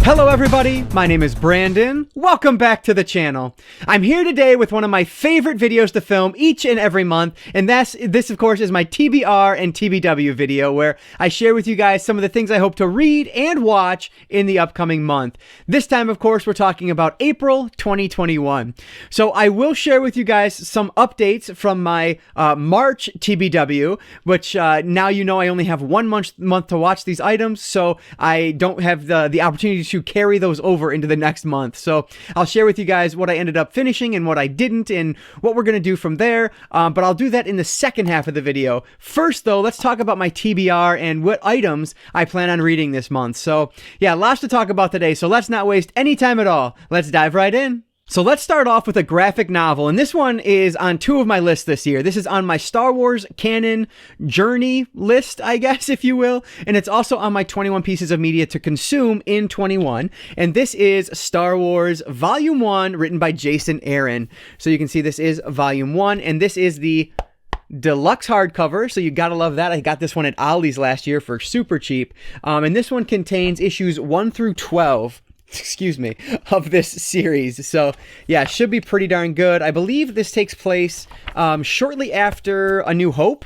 Hello everybody, my name is Brandon. Welcome back to the channel. I'm here today with one of my favorite videos to film each and every month, and this of course is my TBR and TBW video where I share with you guys some of the things I hope to read and watch in the upcoming month. This time of course we're talking about April 2021. So I will share with you guys some updates from my March TBW, which now you know I only have one month to watch these items, so I don't have the opportunity to carry those over into the next month. So I'll share with you guys what I ended up finishing and what I didn't and what we're going to do from there. But I'll do that in the second half of the video. First though, let's talk about my TBR and what items I plan on reading this month. So yeah, lots to talk about today. So let's not waste any time at all. Let's dive right in. So let's start off with a graphic novel, and this one is on two of my lists this year. This is on my Star Wars canon journey list, I guess, if you will, and it's also on my 21 pieces of media to consume in 21, and this is Star Wars Volume 1, written by Jason Aaron. So you can see this is Volume 1, and this is the deluxe hardcover, so you gotta love that. I got this one at Ollie's last year for super cheap, and this one contains issues 1 through 12 of this series. So yeah, should be pretty darn good. I believe this takes place shortly after A New Hope,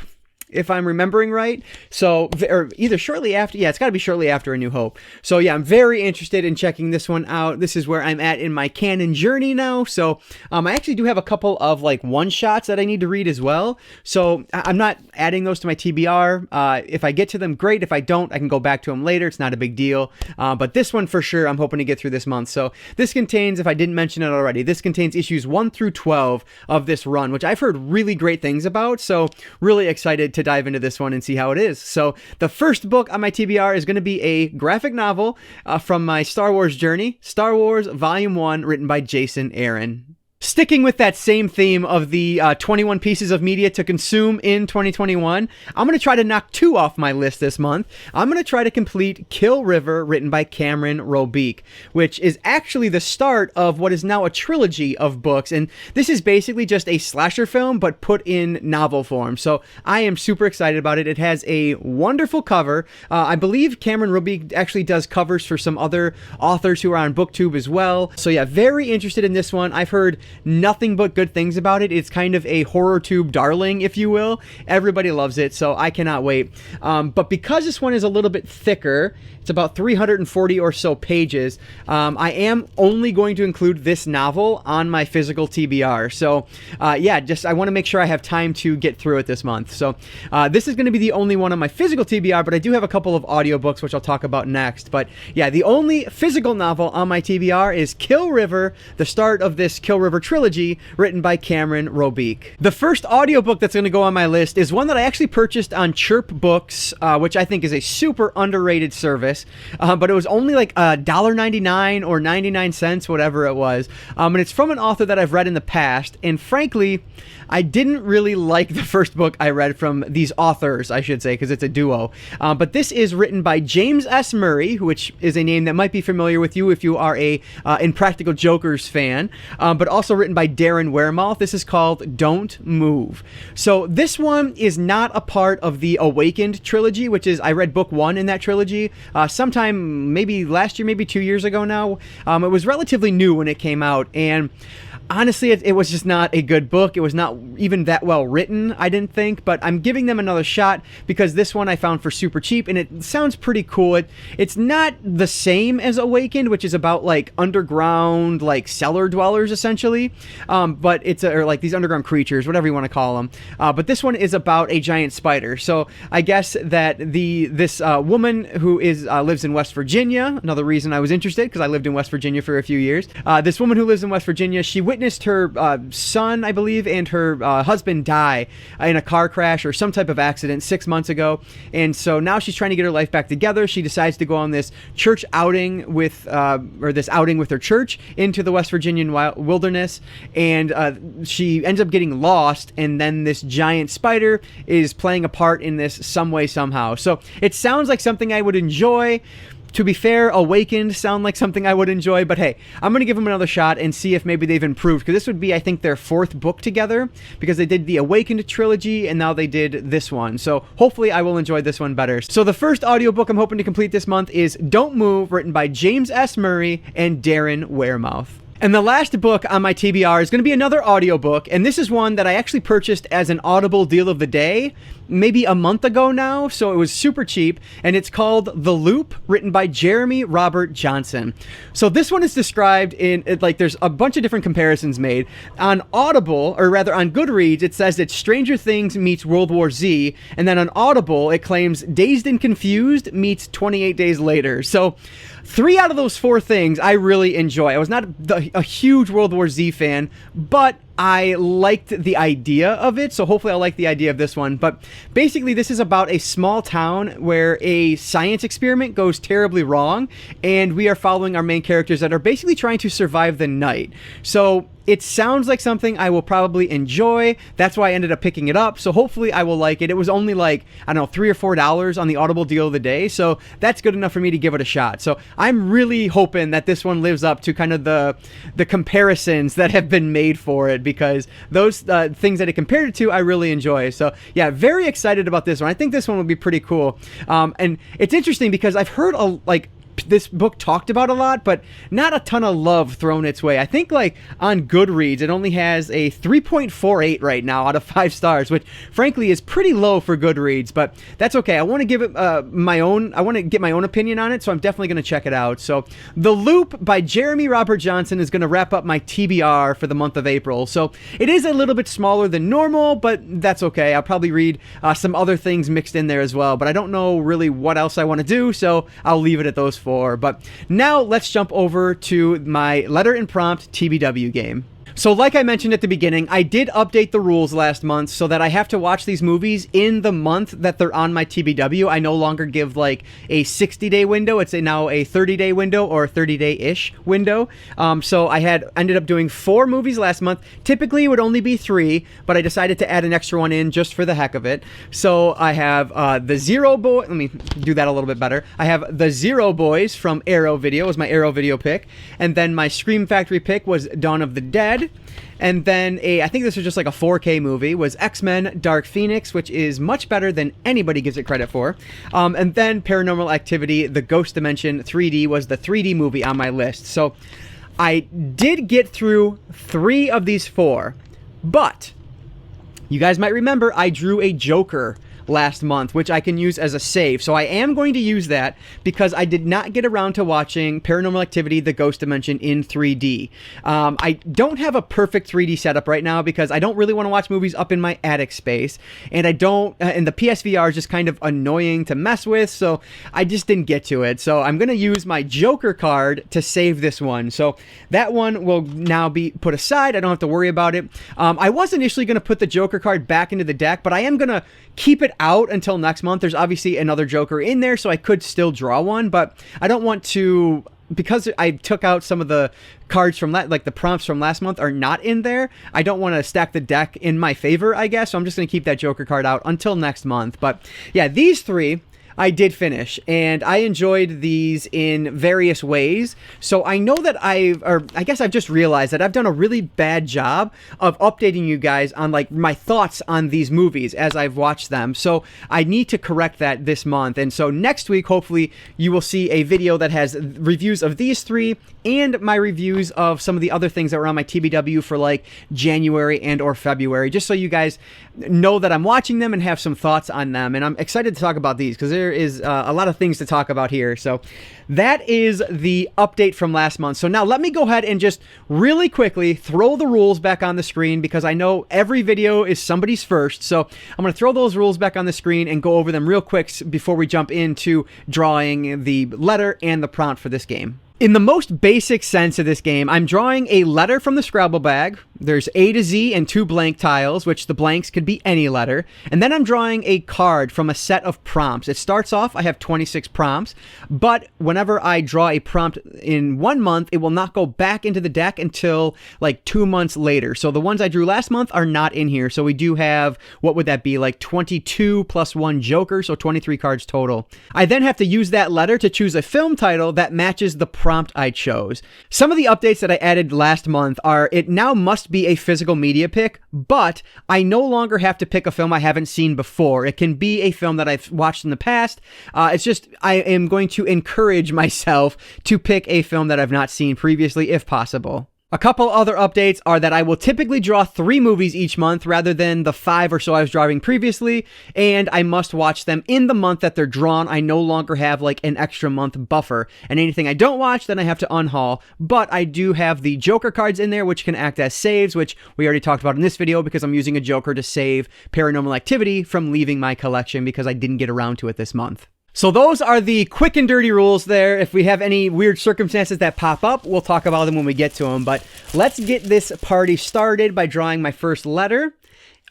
if I'm remembering right. So, or either shortly after, yeah, it's got to be shortly after A New Hope. So yeah, I'm very interested in checking this one out. This is where I'm at in my canon journey now. So I actually do have a couple of like one-shots that I need to read as well. So I'm not adding those to my TBR. If I get to them, great. If I don't, I can go back to them later. It's not a big deal. But this one for sure, I'm hoping to get through this month. So this contains, if I didn't mention it already, this contains issues 1 through 12 of this run, which I've heard really great things about. So really excited to dive into this one and see how it is. So the first book on my TBR is going to be a graphic novel from my Star Wars journey, Star Wars Volume 1, written by Jason Aaron. Sticking with that same theme of the 21 pieces of media to consume in 2021, I'm going to try to knock 2 off my list this month. I'm going to try to complete Kill River, written by Cameron Robeek, which is actually the start of what is now a trilogy of books, and this is basically just a slasher film, but put in novel form. So I am super excited about it. It has a wonderful cover. I believe Cameron Robeek actually does covers for some other authors who are on BookTube as well. So yeah, very interested in this one. I've heard nothing but good things about it. It's kind of a horror tube darling, if you will. Everybody loves it, so I cannot wait. But because this one is a little bit thicker, it's about 340 or so pages, I am only going to include this novel on my physical TBR. So yeah, I want to make sure I have time to get through it this month. So this is going to be the only one on my physical TBR, but I do have a couple of audiobooks, which I'll talk about next. But yeah, the only physical novel on my TBR is Kill River, the start of this Kill River trilogy, written by Cameron Robeek. The first audiobook that's going to go on my list is one that I actually purchased on Chirp Books, which I think is a super underrated service. But it was only like $1.99 or 99 cents, whatever it was. And it's from an author that I've read in the past. And frankly, I didn't really like the first book I read from these authors, I should say, because it's a duo. But this is written by James S. Murray, which is a name that might be familiar with you if you are a Impractical Jokers fan, but also written by Darren Weremouth. This is called Don't Move. So this one is not a part of the Awakened trilogy, which is, I read book 1 in that trilogy sometime maybe last year, maybe 2 years ago now. It was relatively new when it came out, and honestly, it was just not a good book. It was not even that well written, I didn't think, but I'm giving them another shot because this one I found for super cheap, and it sounds pretty cool. It's not the same as Awakened, which is about like underground, like cellar dwellers essentially, but it's or like these underground creatures, whatever you want to call them. But this one is about a giant spider. So I guess that this woman who lives in West Virginia, another reason I was interested because I lived in West Virginia for a few years. This woman who lives in West Virginia, she witnessed her son, I believe, and her husband die in a car crash or some type of accident 6 months ago. And so now she's trying to get her life back together. She decides to go on this church outing with her church into the West Virginian wilderness. And she ends up getting lost. And then this giant spider is playing a part in this some way, somehow. So it sounds like something I would enjoy. To be fair, Awakened sound like something I would enjoy, but hey, I'm going to give them another shot and see if maybe they've improved, because this would be, I think, their 4th book together, because they did the Awakened trilogy and now they did this one. So hopefully I will enjoy this one better. So the first audiobook I'm hoping to complete this month is Don't Move, written by James S. Murray and Darren Wehrmouth. And the last book on my TBR is going to be another audiobook, and this is one that I actually purchased as an Audible deal of the day maybe a month ago now, so it was super cheap, and it's called The Loop, written by Jeremy Robert Johnson. So this one is described in, like, there's a bunch of different comparisons made. On Audible, or rather on Goodreads, it says it's Stranger Things meets World War Z, and then on Audible, it claims Dazed and Confused meets 28 Days Later. So 3 out of those 4 things I really enjoy. I was not a huge World War Z fan, but I liked the idea of it, so hopefully I'll like the idea of this one. But basically, this is about a small town where a science experiment goes terribly wrong, and we are following our main characters that are basically trying to survive the night. So it sounds like something I will probably enjoy. That's why I ended up picking it up, so hopefully I will like it. It was only like, I don't know, $3 or $4 on the Audible deal of the day, so that's good enough for me to give it a shot. So I'm really hoping that this one lives up to kind of the comparisons that have been made for it, because those things that it compared it to, I really enjoy. So yeah, very excited about this one. I think this one would be pretty cool. And it's interesting because I've heard this book talked about a lot, but not a ton of love thrown its way. I think, like, on Goodreads, it only has a 3.48 right now out of 5 stars, which frankly is pretty low for Goodreads, but that's okay. I want to give it I want to get my own opinion on it, so I'm definitely going to check it out. So The Loop by Jeremy Robert Johnson is going to wrap up my TBR for the month of April. So it is a little bit smaller than normal, but that's okay. I'll probably read some other things mixed in there as well, but I don't know really what else I want to do, so I'll leave it at those 4. But now let's jump over to my letter and prompt TBW game. So like I mentioned at the beginning, I did update the rules last month so that I have to watch these movies in the month that they're on my TBW. I no longer give like a 60-day window. It's now a 30-day window or a 30-day-ish window. So I had ended up doing 4 movies last month. Typically it would only be 3, but I decided to add an extra one in just for the heck of it. So I have the Zero Boy. Let me do that a little bit better. I have the Zero Boys from Arrow Video, was my Arrow Video pick. And then my Scream Factory pick was Dawn of the Dead. And then I think this was just like a 4K movie, was X-Men Dark Phoenix, which is much better than anybody gives it credit for. And then Paranormal Activity, The Ghost Dimension 3D was the 3D movie on my list. So I did get through 3 of these 4, but you guys might remember I drew a Joker last month, which I can use as a save. So I am going to use that because I did not get around to watching Paranormal Activity, The Ghost Dimension in 3D. I don't have a perfect 3D setup right now because I don't really want to watch movies up in my attic space, and I don't, and the PSVR is just kind of annoying to mess with, so I just didn't get to it. So I'm going to use my Joker card to save this one. So that one will now be put aside. I don't have to worry about it. I was initially going to put the Joker card back into the deck, but I am going to keep it out until next month. There's obviously another Joker in there, so I could still draw one, but I don't want to, because I took out some of the cards from like the prompts from last month are not in there. I don't want to stack the deck in my favor, I guess, so I'm just going to keep that Joker card out until next month. But yeah, these 3 I did finish, and I enjoyed these in various ways. So I know that I guess I've just realized that I've done a really bad job of updating you guys on like my thoughts on these movies as I've watched them. So I need to correct that this month. And so next week, hopefully you will see a video that has reviews of these 3 and my reviews of some of the other things that were on my TBW for like January and or February, just so you guys know that I'm watching them and have some thoughts on them. And I'm excited to talk about these because there is a lot of things to talk about here. So that is the update from last month. So now let me go ahead and just really quickly throw the rules back on the screen, because I know every video is somebody's first. So I'm going to throw those rules back on the screen and go over them real quick before we jump into drawing the letter and the prompt for this game. In the most basic sense of this game, I'm drawing a letter from the Scrabble bag. There's A to Z and 2 blank tiles, which the blanks could be any letter. And then I'm drawing a card from a set of prompts. It starts off, I have 26 prompts, but whenever I draw a prompt in 1 month, it will not go back into the deck until like 2 months later. So the ones I drew last month are not in here. So we do have, what would that be, like 22 plus 1 joker, so 23 cards total. I then have to use that letter to choose a film title that matches the prompt I chose. Some of the updates that I added last month are it now must be a physical media pick, but I no longer have to pick a film I haven't seen before. It can be a film that I've watched in the past. It's just I am going to encourage myself to pick a film that I've not seen previously if possible. A couple other updates are that I will typically draw 3 movies each month rather than the 5 or so I was drawing previously, and I must watch them in the month that they're drawn. I no longer have like an extra month buffer, and anything I don't watch, then I have to unhaul, but I do have the Joker cards in there, which can act as saves, which we already talked about in this video because I'm using a Joker to save Paranormal Activity from leaving my collection because I didn't get around to it this month. So those are the quick and dirty rules there. If we have any weird circumstances that pop up, we'll talk about them when we get to them. But let's get this party started by drawing my first letter.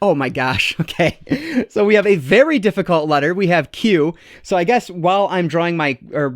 Oh my gosh, okay. So we have a very difficult letter. We have Q. So I guess while I'm drawing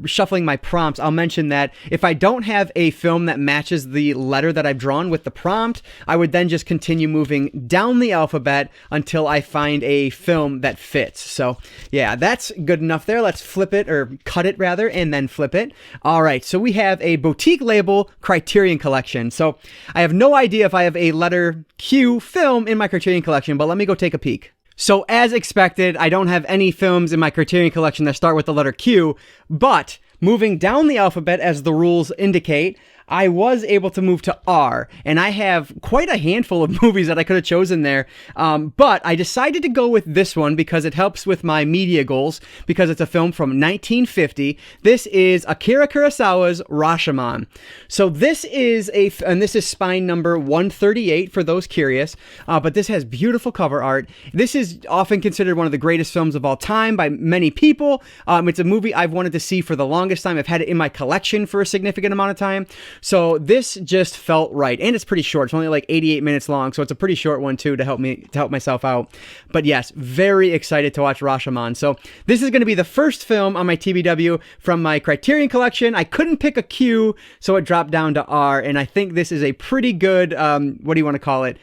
shuffling my prompts, I'll mention that if I don't have a film that matches the letter that I've drawn with the prompt, I would then just continue moving down the alphabet until I find a film that fits. So yeah, that's good enough there. Let's flip it, or cut it rather, and then flip it. All right, so we have a boutique label Criterion collection. So I have no idea if I have a letter Q film in my Criterion collection, but let me go take a peek. So as expected, I don't have any films in my Criterion collection that start with the letter Q, but moving down the alphabet as the rules indicate, I was able to move to R, and I have quite a handful of movies that I could have chosen there, but I decided to go with this one because it helps with my media goals, because it's a film from 1950. This is Akira Kurosawa's Rashomon. So this is and this is spine number 138 for those curious, but this has beautiful cover art. This is often considered one of the greatest films of all time by many people. It's a movie I've wanted to see for the longest time. I've had it in my collection for a significant amount of time. So this just felt right, and it's pretty short. It's only like 88 minutes long, so it's a pretty short one too to help myself out. But yes, very excited to watch Rashomon. So this is going to be the first film on my TBW from my Criterion collection. I couldn't pick a Q, so it dropped down to R, and I think this is a pretty good, what do you want to call it?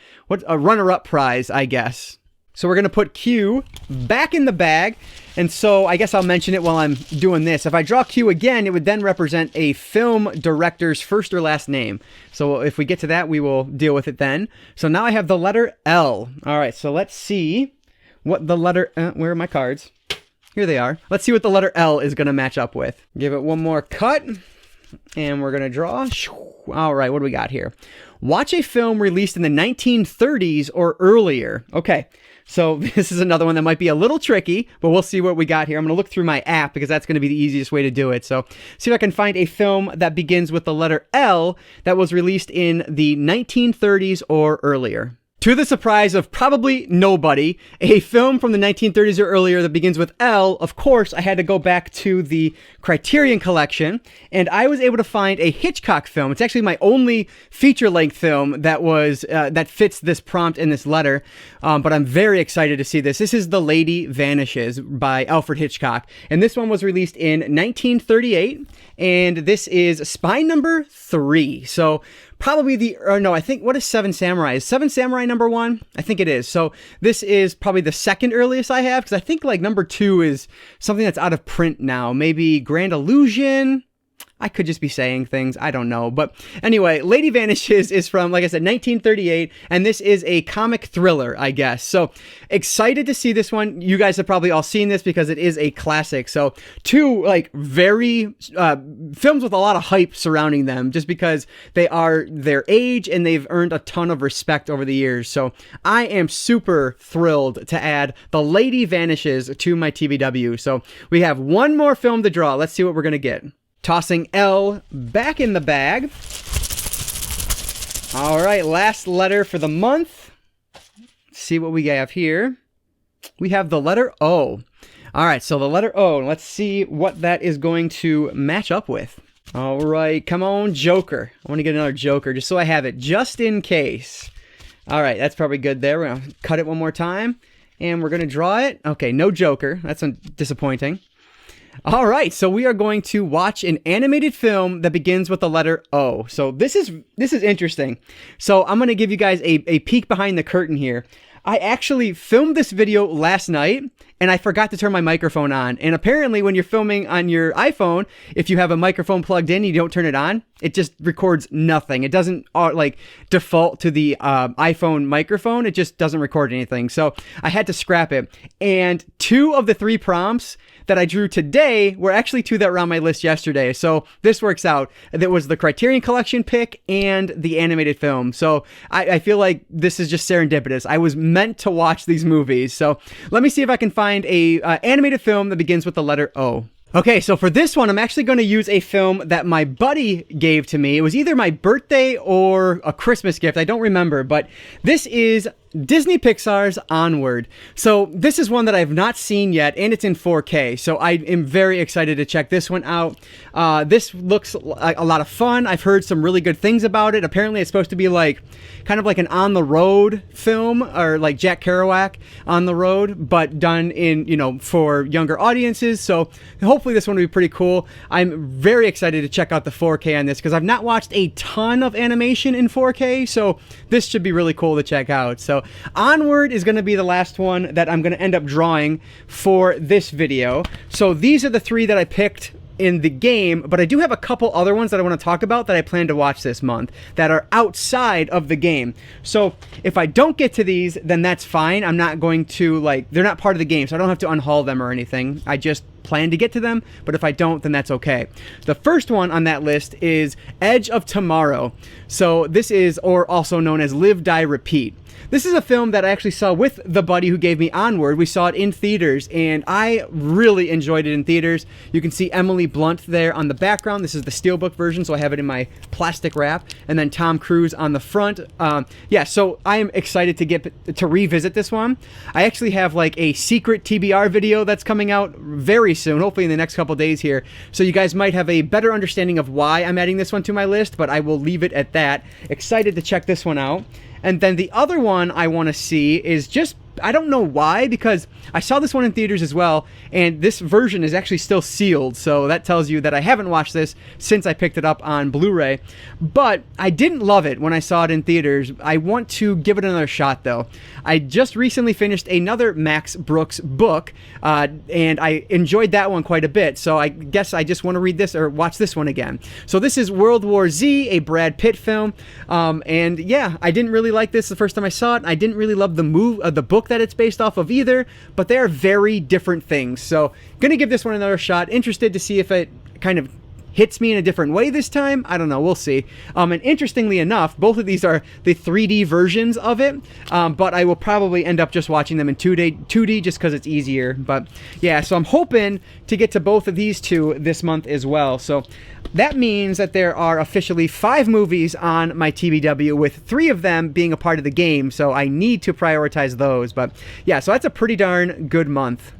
A runner-up prize, I guess. So we're going to put Q back in the bag. And so I guess I'll mention it while I'm doing this. If I draw Q again, it would then represent a film director's first or last name. So if we get to that, we will deal with it then. So now I have the letter L. All right, so let's see what the letter, where are my cards? Here they are. Let's see what the letter L is going to match up with. Give it one more cut. And we're going to draw. All right, what do we got here? Watch a film released in the 1930s or earlier. Okay. So this is another one that might be a little tricky, but we'll see what we got here. I'm going to look through my app because that's going to be the easiest way to do it. So see if I can find a film that begins with the letter L that was released in the 1930s or earlier. To the surprise of probably nobody, a film from the 1930s or earlier that begins with L, of course, I had to go back to the Criterion collection, and I was able to find a Hitchcock film. It's actually my only feature-length film that fits this prompt in this letter, but I'm very excited to see this. This is The Lady Vanishes by Alfred Hitchcock, and this one was released in 1938, and this is spine number 3. So probably I think, what is Seven Samurai? Is Seven Samurai number 1? I think it is. So this is probably the second earliest I have, because I think like number 2 is something that's out of print now. Maybe Grand Illusion. I could just be saying things. I don't know. But anyway, Lady Vanishes is from, like I said, 1938. And this is a comic thriller, I guess. So excited to see this one. You guys have probably all seen this because it is a classic. So two like very films with a lot of hype surrounding them just because they are their age and they've earned a ton of respect over the years. So I am super thrilled to add The Lady Vanishes to my TBW. So we have one more film to draw. Let's see what we're going to get. Tossing L back in the bag. All right, last letter for the month. Let's see what we have here. We have the letter O. All right, so the letter O. Let's see what that is going to match up with. All right, come on, Joker. I want to get another Joker just so I have it, just in case. All right, that's probably good there. We're going to cut it one more time, and we're going to draw it. Okay, no Joker. That's disappointing. All right, so we are going to watch an animated film that begins with the letter O. So this is interesting. So I'm going to give you guys a peek behind the curtain here. I actually filmed this video last night, and I forgot to turn my microphone on. And apparently when you're filming on your iPhone, if you have a microphone plugged in and you don't turn it on, it just records nothing. It doesn't like default to the iPhone microphone. It just doesn't record anything. So I had to scrap it. And 2 of the 3 prompts that I drew today were actually 2 that were on my list yesterday. So this works out. That was the Criterion Collection pick and the animated film. So I feel like this is just serendipitous. I was meant to watch these movies. So let me see if I can find a animated film that begins with the letter O. Okay, so for this one, I'm actually going to use a film that my buddy gave to me. It was either my birthday or a Christmas gift. I don't remember, but this is Disney Pixar's Onward. So this is one that I've not seen yet, and it's in 4K. So I am very excited to check this one out. This looks like a lot of fun. I've heard some really good things about it. Apparently it's supposed to be like kind of like an on-the-road film, or like Jack Kerouac on the road, but done in, you know, for younger audiences. So hopefully this one will be pretty cool. I'm very excited to check out the 4K on this because I've not watched a ton of animation in 4K. So this should be really cool to check out. So Onward is going to be the last one that I'm going to end up drawing for this video. So these are the 3 that I picked in the game, but I do have a couple other ones that I want to talk about that I plan to watch this month that are outside of the game. So if I don't get to these, then that's fine. I'm not going to, like, they're not part of the game, so I don't have to unhaul them or anything. I just plan to get to them, but if I don't, then that's okay. The first one on that list is Edge of Tomorrow. So this is, or also known as Live, Die, Repeat. This is a film that I actually saw with the buddy who gave me Onward. We saw it in theaters, and I really enjoyed it in theaters. You can see Emily Blunt there on the background. This is the Steelbook version, so I have it in my plastic wrap. And then Tom Cruise on the front. Yeah, so I am excited to revisit this one. I actually have like a secret TBR video that's coming out very soon, hopefully in the next couple days here. So you guys might have a better understanding of why I'm adding this one to my list, but I will leave it at that. Excited to check this one out. And then the other one I want to see is just, I don't know why, because I saw this one in theaters as well, and this version is actually still sealed, so that tells you that I haven't watched this since I picked it up on Blu-ray. But I didn't love it when I saw it in theaters. I want to give it another shot, though. I just recently finished another Max Brooks book, and I enjoyed that one quite a bit, so I guess I just want to read this or watch this one again. So this is World War Z, a Brad Pitt film, and yeah, I didn't really like this the first time I saw it. I didn't really love the book that it's based off of either, but they are very different things. So gonna give this one another shot. Interested to see if it kind of hits me in a different way this time. I don't know, we'll see. And interestingly enough, both of these are the 3D versions of it, but I will probably end up just watching them in 2D just because it's easier. But yeah, so I'm hoping to get to both of these 2 this month as well. So that means that there are officially 5 movies on my TBW, with 3 of them being a part of the game, so I need to prioritize those. But yeah, so that's a pretty darn good month.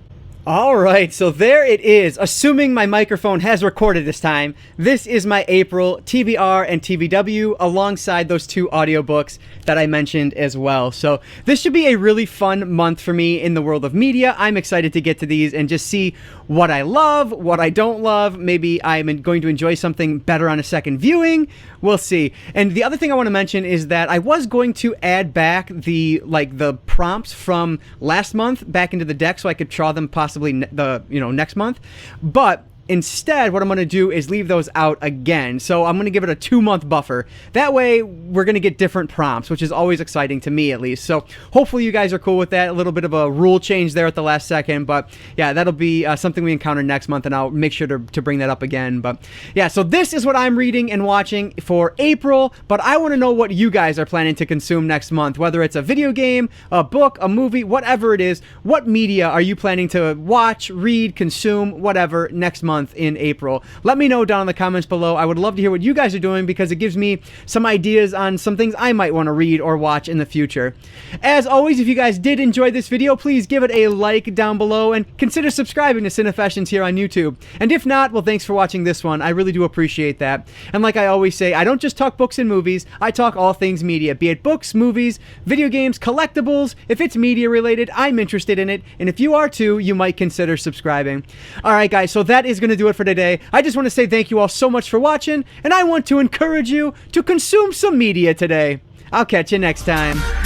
All right, so there it is. Assuming my microphone has recorded this time, this is my April TBR and TBW alongside those 2 audiobooks that I mentioned as well. So this should be a really fun month for me in the world of media. I'm excited to get to these and just see what I love, what I don't love. Maybe I'm going to enjoy something better on a second viewing. We'll see. And the other thing I want to mention is that I was going to add back the prompts from last month back into the deck so I could draw them possibly next month, but instead, what I'm going to do is leave those out again. So I'm going to give it a 2-month buffer. That way, we're going to get different prompts, which is always exciting to me, at least. So hopefully you guys are cool with that. A little bit of a rule change there at the last second. But yeah, that'll be something we encounter next month, and I'll make sure to bring that up again. But yeah, so this is what I'm reading and watching for April. But I want to know what you guys are planning to consume next month, whether it's a video game, a book, a movie, whatever it is. What media are you planning to watch, read, consume, whatever, next month? month in April. Let me know down in the comments below. I would love to hear what you guys are doing because it gives me some ideas on some things I might want to read or watch in the future. As always, if you guys did enjoy this video, please give it a like down below and consider subscribing to Cinefessions here on YouTube. And if not, well, thanks for watching this one. I really do appreciate that. And like I always say, I don't just talk books and movies, I talk all things media, be it books, movies, video games, collectibles. If it's media related, I'm interested in it. And if you are too, you might consider subscribing. Alright guys, so that is going to do it for today. I just want to say thank you all so much for watching, and I want to encourage you to consume some media today. I'll catch you next time.